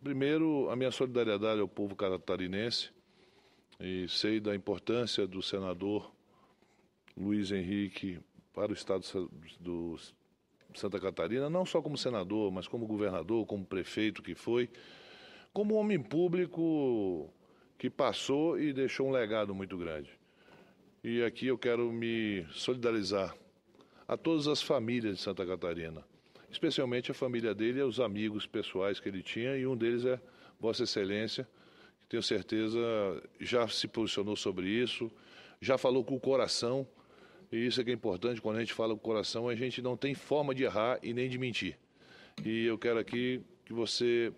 Primeiro, a minha solidariedade ao povo catarinense, e sei da importância do senador Luiz Henrique para o estado do Santa Catarina, não só como senador, mas como governador, como prefeito que foi, como homem público que passou e deixou um legado muito grande. E aqui eu quero me solidarizar a todas as famílias de Santa Catarina, especialmente a família dele e os amigos pessoais que ele tinha, e um deles é Vossa Excelência, que tenho certeza já se posicionou sobre isso, já falou com o coração, e isso é que é importante, quando a gente fala com o coração, a gente não tem forma de errar e nem de mentir. E eu quero aqui que você,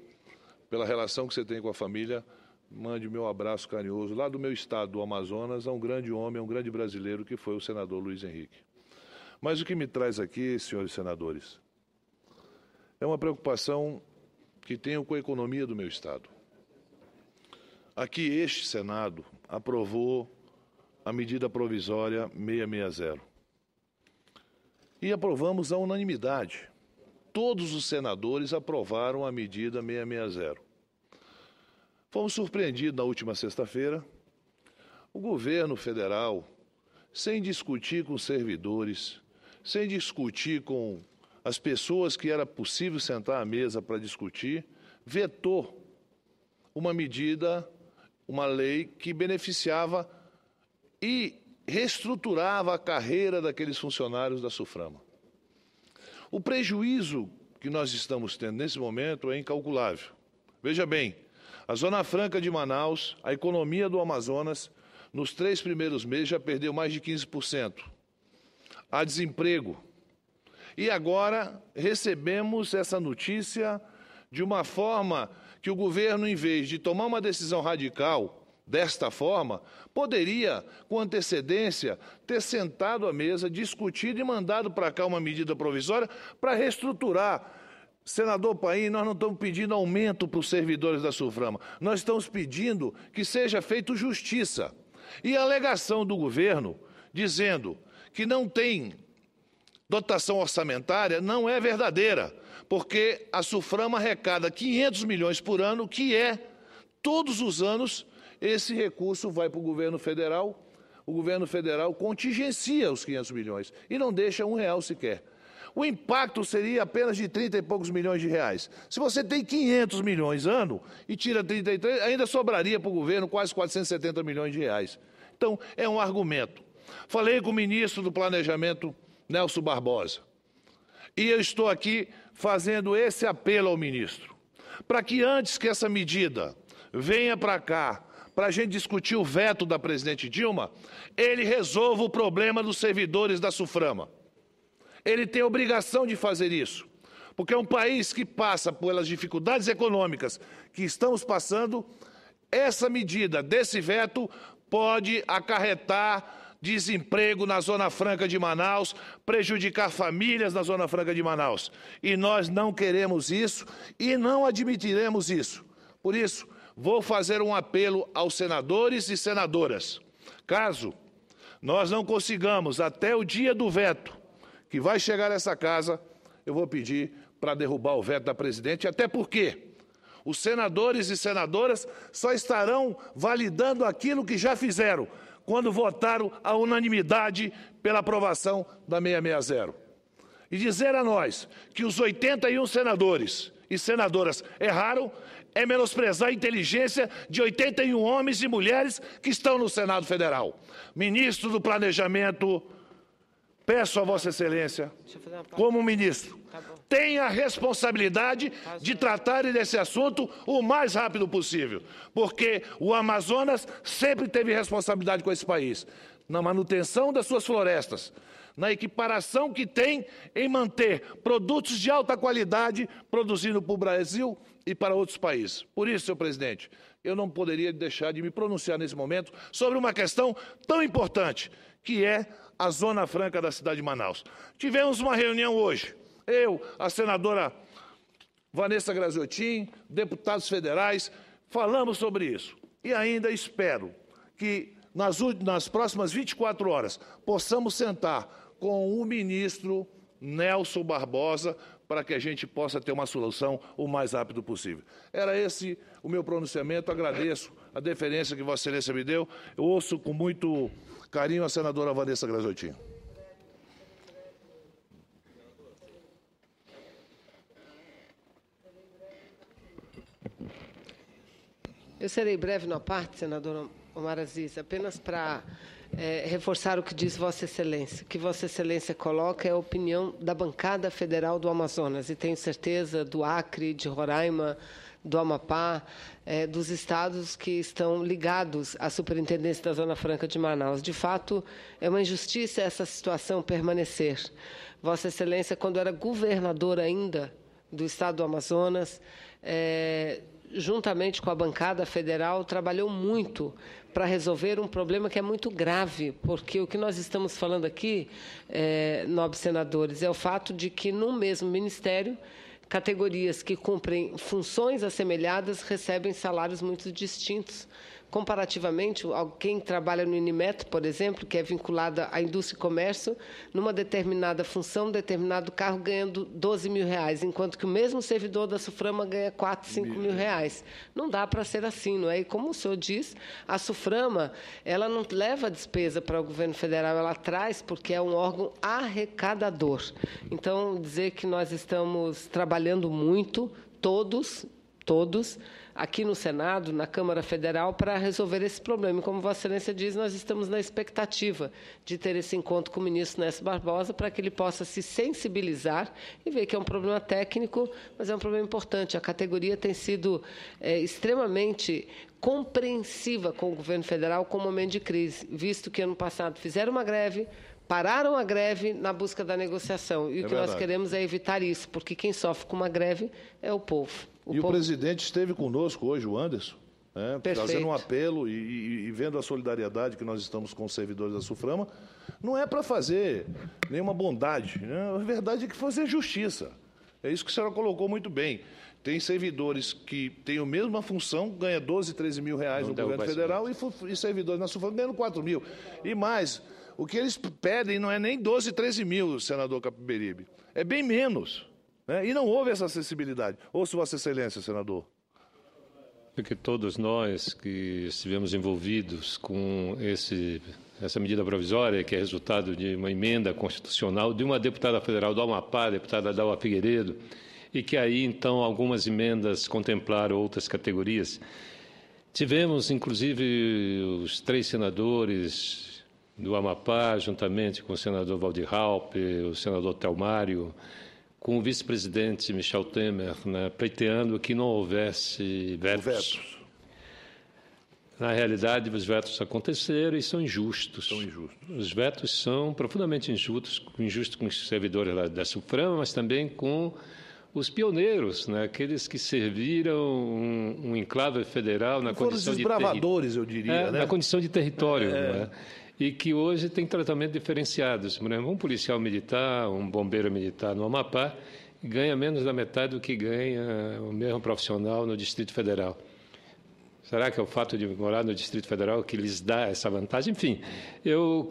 pela relação que você tem com a família, mande meu abraço carinhoso lá do meu estado, do Amazonas, a um grande homem, a um grande brasileiro que foi o senador Luiz Henrique. Mas o que me traz aqui, senhores senadores, é uma preocupação que tenho com a economia do meu estado. Aqui este Senado aprovou a medida provisória 660. E aprovamos à unanimidade. Todos os senadores aprovaram a medida 660. Fomos surpreendidos na última sexta-feira. O governo federal, sem discutir com os servidores, sem discutir com as pessoas que era possível sentar à mesa para discutir, vetou uma medida, uma lei que beneficiava e reestruturava a carreira daqueles funcionários da SUFRAMA. O prejuízo que nós estamos tendo nesse momento é incalculável. Veja bem, a Zona Franca de Manaus, a economia do Amazonas, nos 3 primeiros meses já perdeu mais de 15%. Há desemprego. E agora recebemos essa notícia de uma forma que o governo, em vez de tomar uma decisão radical desta forma, poderia, com antecedência, ter sentado à mesa, discutido e mandado para cá uma medida provisória para reestruturar. Senador Paim, nós não estamos pedindo aumento para os servidores da SUFRAMA, nós estamos pedindo que seja feita justiça. E a alegação do governo, dizendo que não tem dotação orçamentária, não é verdadeira, porque a SUFRAMA arrecada 500 milhões por ano, que é, todos os anos, esse recurso vai para o governo federal contingencia os 500 milhões e não deixa R$1 sequer. O impacto seria apenas de 30 e poucos milhões de reais. Se você tem 500 milhões ano e tira 33, ainda sobraria para o governo quase 470 milhões de reais. Então, é um argumento. Falei com o ministro do Planejamento, Nelson Barbosa, e eu estou aqui fazendo esse apelo ao ministro, para que antes que essa medida venha para cá, para a gente discutir o veto da presidente Dilma, ele resolva o problema dos servidores da SUFRAMA. Ele tem a obrigação de fazer isso, porque é um país que passa pelas dificuldades econômicas que estamos passando. Essa medida desse veto pode acarretar desemprego na Zona Franca de Manaus, prejudicar famílias na Zona Franca de Manaus. E nós não queremos isso e não admitiremos isso. Por isso, vou fazer um apelo aos senadores e senadoras. Caso nós não consigamos, até o dia do veto, que vai chegar nessa casa, eu vou pedir para derrubar o veto da presidente, até porque os senadores e senadoras só estarão validando aquilo que já fizeram, quando votaram à unanimidade pela aprovação da 660. E dizer a nós que os 81 senadores e senadoras erraram é menosprezar a inteligência de 81 homens e mulheres que estão no Senado Federal. Ministro do Planejamento, peço a Vossa Excelência, como ministro, tenha a responsabilidade de tratar desse assunto o mais rápido possível, porque o Amazonas sempre teve responsabilidade com esse país, na manutenção das suas florestas, na equiparação que tem em manter produtos de alta qualidade produzindo para o Brasil e para outros países. Por isso, senhor presidente, eu não poderia deixar de me pronunciar nesse momento sobre uma questão tão importante, que é a Zona Franca da cidade de Manaus. Tivemos uma reunião hoje, eu, a senadora Vanessa Graziotin, deputados federais, falamos sobre isso. E ainda espero que nas próximas 24 horas possamos sentar com o ministro Nelson Barbosa para que a gente possa ter uma solução o mais rápido possível. Era esse o meu pronunciamento. Agradeço a deferência que Vossa Excelência me deu. Eu ouço com muito carinho a senadora Vanessa Graziotin. Eu serei breve na parte, senador Omar Aziz, apenas para reforçar o que diz Vossa Excelência. O que Vossa Excelência coloca é a opinião da bancada federal do Amazonas, e tenho certeza do Acre, de Roraima, do Amapá, dos estados que estão ligados à Superintendência da Zona Franca de Manaus. De fato, é uma injustiça essa situação permanecer. Vossa Excelência, quando era governador ainda do estado do Amazonas, juntamente com a bancada federal, trabalhou muito para resolver um problema que é muito grave, porque o que nós estamos falando aqui, nobres senadores, é o fato de que, no mesmo ministério, categorias que cumprem funções assemelhadas recebem salários muito distintos. Comparativamente, quem trabalha no Inimeto, por exemplo, que é vinculada à indústria e comércio, numa determinada função, determinado cargo, ganhando R$12 mil, enquanto que o mesmo servidor da Suframa ganha R$4, R$5 mil. Não dá para ser assim, não é? E como o senhor diz, a Suframa, ela não leva despesa para o governo federal, ela traz porque é um órgão arrecadador. Então, dizer que nós estamos trabalhando muito, todos, aqui no Senado, na Câmara Federal, para resolver esse problema. E, como Vossa Excelência diz, nós estamos na expectativa de ter esse encontro com o ministro Nécio Barbosa para que ele possa se sensibilizar e ver que é um problema técnico, mas é um problema importante. A categoria tem sido extremamente compreensiva com o governo federal com o momento de crise, visto que ano passado fizeram uma greve, pararam a greve na busca da negociação. E o que nós queremos é evitar isso, porque quem sofre com uma greve é o povo. O presidente esteve conosco hoje, o Anderson, fazendo um apelo e vendo a solidariedade que nós estamos com os servidores da Suframa. Não é para fazer nenhuma bondade, né? A verdade é que fazer justiça. É isso que a senhora colocou muito bem. Tem servidores que têm a mesma função, ganham R$12, R$13 mil no governo federal, e servidores na Suframa ganhando R$4 mil. E mais, o que eles pedem não é nem 12, 13 mil, senador Capiberibe. É bem menos. E não houve essa acessibilidade. Ouço Vossa Excelência, senador. Porque todos nós que estivemos envolvidos com essa medida provisória, que é resultado de uma emenda constitucional de uma deputada federal do Amapá, a deputada Dalva Figueiredo, e que aí, então, algumas emendas contemplaram outras categorias. Tivemos, inclusive, os 3 senadores do Amapá, juntamente com o senador Valdir Raupp, o senador Telmário, com o vice-presidente Michel Temer, pleiteando que não houvesse vetos. Na realidade, os vetos aconteceram e são injustos. Os vetos são profundamente injustos com os servidores da Suframa, mas também com os pioneiros, aqueles que serviram um enclave federal na condição de desbravadores, eu diria, na condição de território, e que hoje tem tratamento diferenciado. Por exemplo, um policial militar, um bombeiro militar no Amapá ganha menos da metade do que ganha o mesmo profissional no Distrito Federal. Será que é o fato de morar no Distrito Federal que lhes dá essa vantagem? Enfim, eu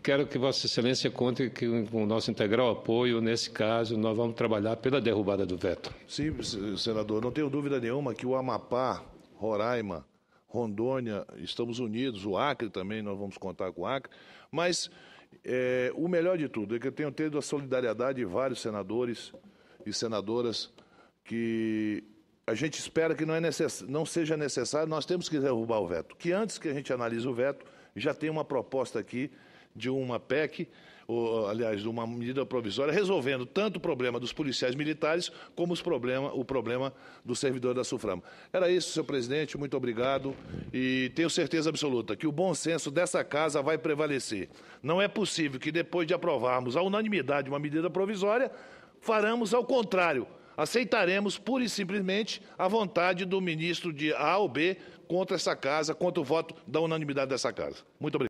quero que Vossa Excelência conte com o nosso integral apoio. Nesse caso, nós vamos trabalhar pela derrubada do veto. Sim, senador, não tenho dúvida nenhuma que o Amapá, Roraima, Rondônia, estamos unidos, o Acre também, nós vamos contar com o Acre, mas o melhor de tudo é que eu tenho tido a solidariedade de vários senadores e senadoras que a gente espera que não seja necessário, nós temos que derrubar o veto, que antes que a gente analise o veto, já tem uma proposta aqui de uma PEC, aliás, de uma medida provisória, resolvendo tanto o problema dos policiais militares como o problema do servidor da Suframa. Era isso, senhor presidente, muito obrigado, e tenho certeza absoluta que o bom senso dessa casa vai prevalecer. Não é possível que, depois de aprovarmos à unanimidade uma medida provisória, faremos ao contrário, aceitaremos pura e simplesmente a vontade do ministro de A ou B contra essa casa, contra o voto da unanimidade dessa casa. Muito obrigado.